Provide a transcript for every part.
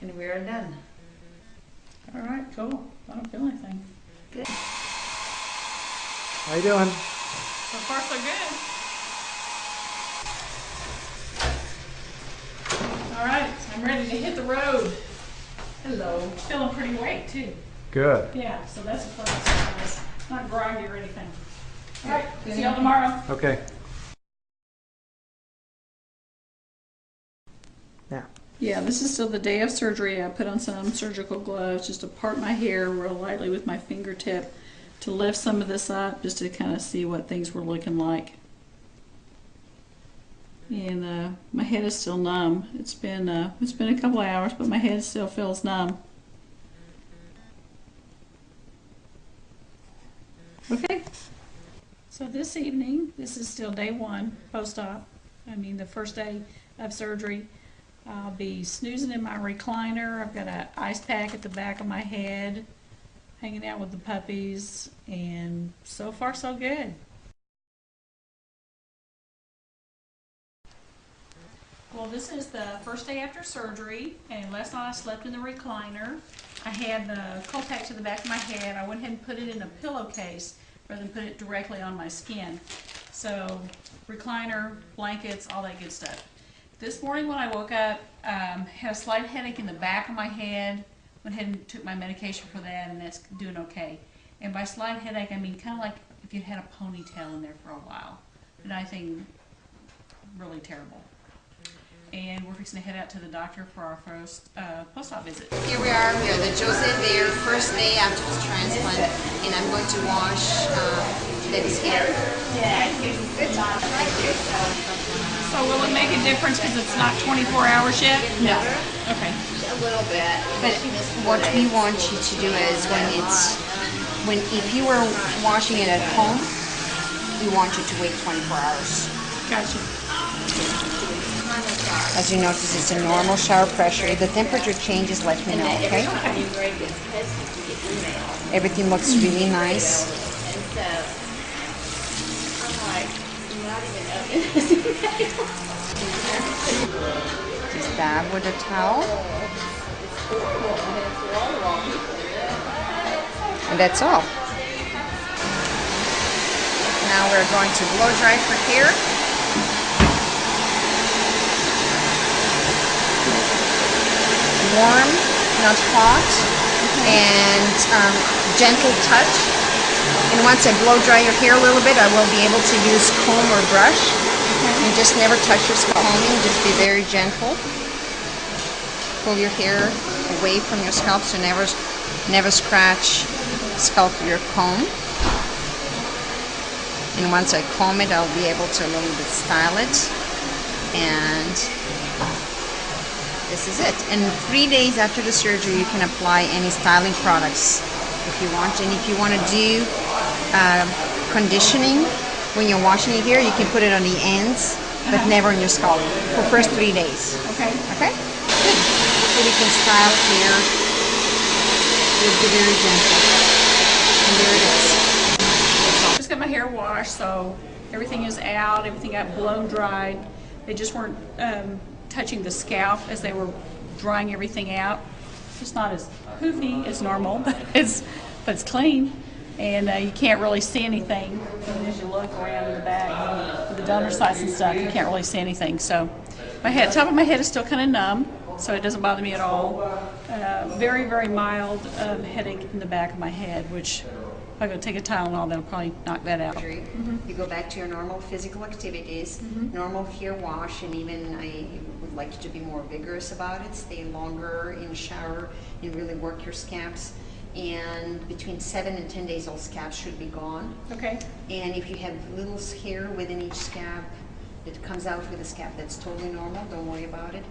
and we are done. All right, cool. I don't feel anything. Good. How you doing? So far, so good. All right, I'm ready to hit the road. Hello. Feeling pretty awake too. Good. Yeah, so that's a pleasant surprise. Not groggy or anything. All right, see y'all tomorrow. Okay. Yeah. Yeah, this is still the day of surgery. I put on some surgical gloves just to part my hair real lightly with my fingertip to lift some of this up, just to kind of see what things were looking like. And my head is still numb. It's been a couple of hours, but my head still feels numb. Okay. So this evening, this is still day one post-op. I mean, the first day of surgery. I'll be snoozing in my recliner. I've got an ice pack at the back of my head, hanging out with the puppies, and so far so good. Well, this is the first day after surgery, and last night I slept in the recliner. I had the cold pack to the back of my head. I went ahead and put it in a pillowcase rather than put it directly on my skin. So recliner, blankets, all that good stuff. This morning when I woke up, had a slight headache in the back of my head. Went ahead and took my medication for that, and that's doing okay. And by slight headache, I mean kind of like if you'd had a ponytail in there for a while. Nothing really terrible. And we're fixing to head out to the doctor for our first post-op visit. Here we are the Joseph Bear first day after the transplant, and I'm going to wash Debbie's hair. Yeah, good job. Thank you. So will it make a difference because it's not 24 hours yet? No. Okay. A little bit. But what we want you to do is if you were washing it at home, we want you to wait 24 hours. Gotcha. As you notice, it's a normal shower pressure. If the temperature changes, let me know, okay? Everything looks really nice. And so, I'm like, not even open. Just dab with a towel. And that's all. Now we're going to blow dry for hair. Warm, not hot, and gentle touch. And once I blow dry your hair a little bit, I will be able to use comb or brush. And just never touch your scalp. Combing, just be very gentle. Pull your hair away from your scalp, so never scratch scalp with your comb. And once I comb it, I'll be able to a little bit style it. And this is it. And 3 days after the surgery, you can apply any styling products if you want. And if you want to do conditioning when you're washing your hair, you can put it on the ends, but never on your scalp for the first 3 days. Okay. Okay? Good. So you can style hair. Just be very gentle. And there it is. Just got my hair washed, so everything is out. Everything got blown dried. They just weren't touching the scalp as they were drying everything out. It's not as poofy as normal, but it's clean, and you can't really see anything. Even as you look around in the back with the donor sites and stuff, you can't really see anything. So my head, top of my head is still kind of numb, so it doesn't bother me at all. Very, very mild headache in the back of my head, which if I go take a Tylenol, that'll probably knock that out. You go back to your normal physical activities, normal hair wash, and even I would like you to be more vigorous about it. Stay longer in the shower and really work your scalps. And between 7 and 10 days, all scalps should be gone. Okay. And if you have little hair within each scalp that comes out with the scalp, that's totally normal. Don't worry about it.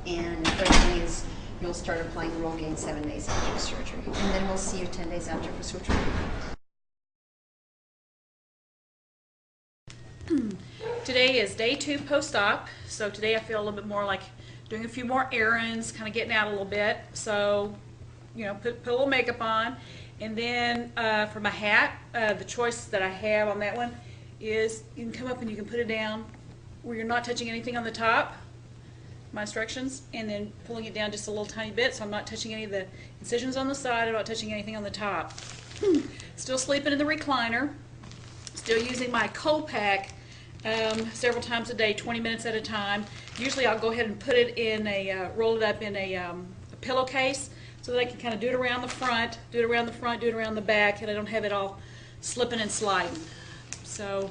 And the third thing is you'll start applying Rogaine 7 days after the surgery. And then we'll see you 10 days after for surgery. Today is day 2 post-op, so today I feel a little bit more like doing a few more errands, kind of getting out a little bit. So, you know, put a little makeup on. And then for my hat, the choice that I have on that one is you can come up and you can put it down where you're not touching anything on the top. my instructions, and then pulling it down just a little tiny bit so I'm not touching any of the incisions on the side. I'm not touching anything on the top. Still sleeping in the recliner. Still using my cold pack several times a day, 20 minutes at a time. Usually I'll go ahead and put it in roll it up in a pillowcase so that I can kind of do it around the front, do it around the front, do it around the back, and I don't have it all slipping and sliding. So,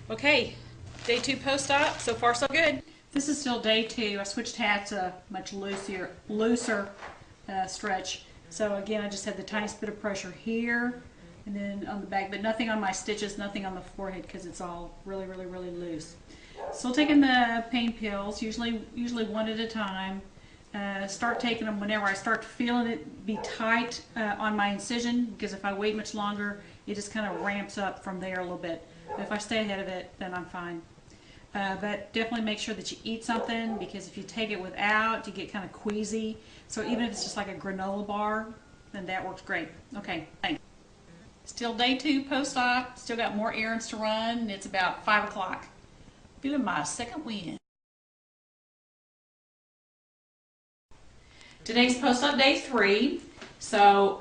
okay, day 2 post-op, so far so good. This is still day 2. I switched hats to much looser stretch. So again, I just had the tiniest bit of pressure here and then on the back, but nothing on my stitches, nothing on the forehead because it's all really, really, really loose. Still taking the pain pills, usually one at a time. Start taking them whenever I start feeling it be tight on my incision, because if I wait much longer, it just kind of ramps up from there a little bit. But if I stay ahead of it, then I'm fine. But definitely make sure that you eat something, because if you take it without, you get kind of queasy. So even if it's just like a granola bar, then that works great. Okay, thanks. Still day 2 post-op, still got more errands to run. It's about 5 o'clock. Feeling my second wind. Today's post-op day 3. So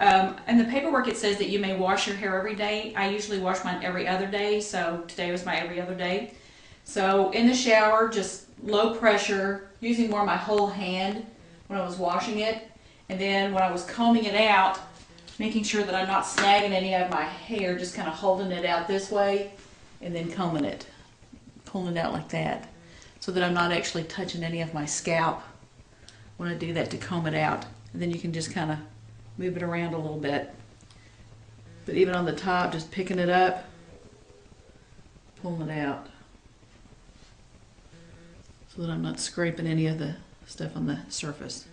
in the paperwork it says that you may wash your hair every day. I usually wash mine every other day, so today was my every other day. So in the shower, just low pressure, using more of my whole hand when I was washing it. And then when I was combing it out, making sure that I'm not snagging any of my hair, just kind of holding it out this way and then combing it, pulling it out like that, so that I'm not actually touching any of my scalp when I do that to comb it out. And then you can just kind of move it around a little bit. But even on the top, just picking it up, pulling it out, so that I'm not scraping any of the stuff on the surface.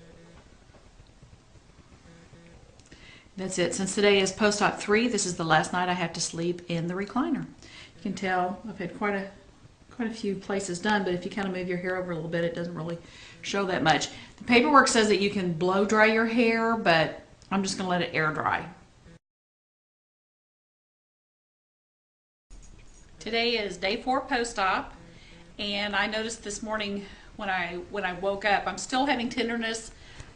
That's it. Since today is post-op 3, this is the last night I have to sleep in the recliner. You can tell I've had quite a few places done, but if you kind of move your hair over a little bit, it doesn't really show that much. The paperwork says that you can blow dry your hair, but I'm just going to let it air dry. Today is day 4 post-op, and I noticed this morning when I woke up, I'm still having tenderness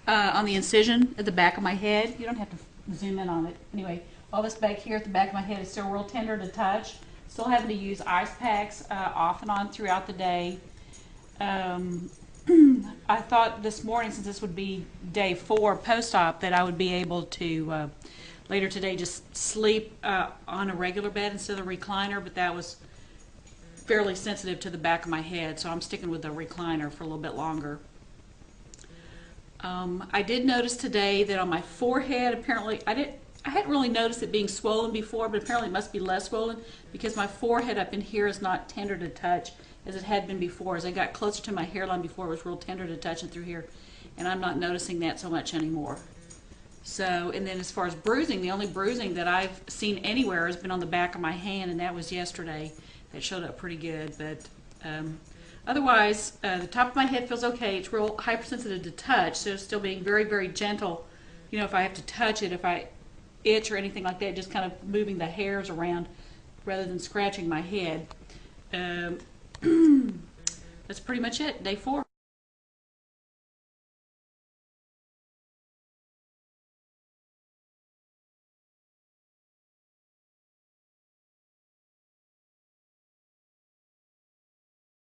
on the incision at the back of my head. You don't have to zoom in on it. Anyway, all this back here at the back of my head is still real tender to touch. Still having to use ice packs off and on throughout the day. I thought this morning, since this would be day 4 post-op, that I would be able to later today just sleep on a regular bed instead of the recliner, but that was fairly sensitive to the back of my head, so I'm sticking with the recliner for a little bit longer. I did notice today that on my forehead, apparently, I hadn't really noticed it being swollen before, but apparently it must be less swollen because my forehead up in here is not tender to touch as it had been before. As I got closer to my hairline before, it was real tender to touch and through here, and I'm not noticing that so much anymore. So, and then as far as bruising, the only bruising that I've seen anywhere has been on the back of my hand, and that was yesterday. That showed up pretty good, but otherwise, the top of my head feels okay. It's real hypersensitive to touch, so still being very, very gentle. You know, if I have to touch it, if I itch or anything like that, just kind of moving the hairs around rather than scratching my head. That's pretty much it, day 4.